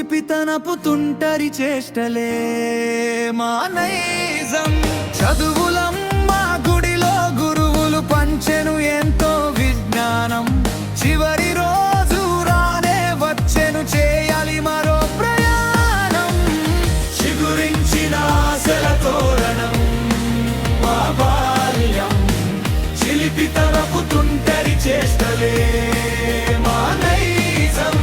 చిలిపితనపు తుంటరి చేష్టలే మా నైజం. చదువులమ్మ గుడిలో గురువులు పంచెను ఎంతో విజ్ఞానం. చివరి రోజు రానే వచ్చెను చేయాలి మరో ప్రయాణం. చిగురించిన ఆశల తోరణం మా బాల్యం. చిలిపితనపు తుంటరి చేష్టలే మా నైజం.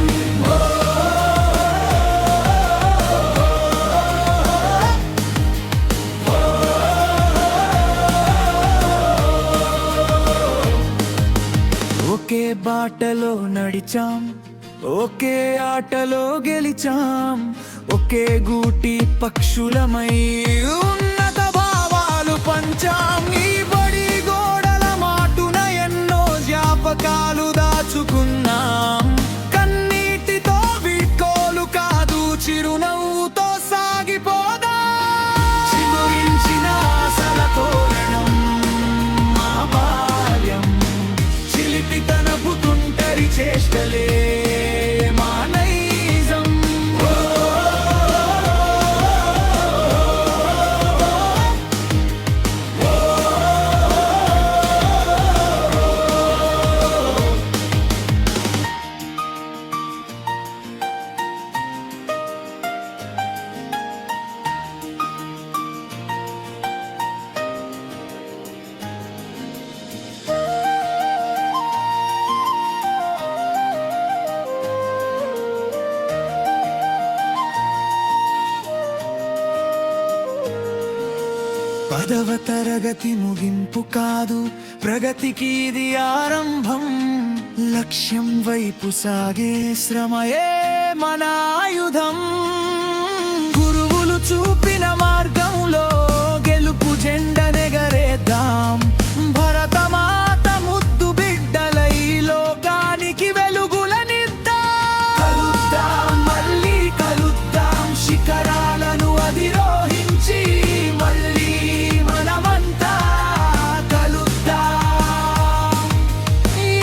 ఒకే బాటలో నడిచాం, ఒకే ఆటలో గెలిచాం. ఒకే గూటి పక్షులమై ఉన్నత భావాలు పంచాం. ఈ బడి గోడల మాటున ఎన్నో జ్ఞాపకాలు దాచుకున్నాం. కన్నీటితో వీడ్కోలు కాదు, చిరునవ్వుతో సాగిపోదా. చిగురించిన ఆశల తోరణం మా బాల్యం. చిలిపితనపు తుంటరి చేష్టలే మా నైజం. పదవ తరగతి ముగింపు కాదు, ప్రగతికి ఇది ఆరంభం. లక్ష్యం వైపు సాగే శ్రమయే మన ఆయుధం. గురువులు చూపిన మార్గంలో గెలుపు జెండనెగరేద్దాం. భరతమాత ముద్దు బిడ్డలై లోకానికి వెలుగులనిద్దాం. కలుద్దాం, మళ్ళీ కలుద్దాం, శిఖరాలను అధిరోహించి మళ్ళీ మనమంతా కలుద్దాం.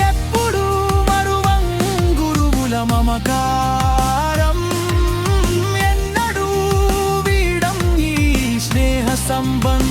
ఎప్పుడు మరువం గురువుల మమకారం. ఎన్నడూ వీడం ఈ స్నేహ సంబంధం.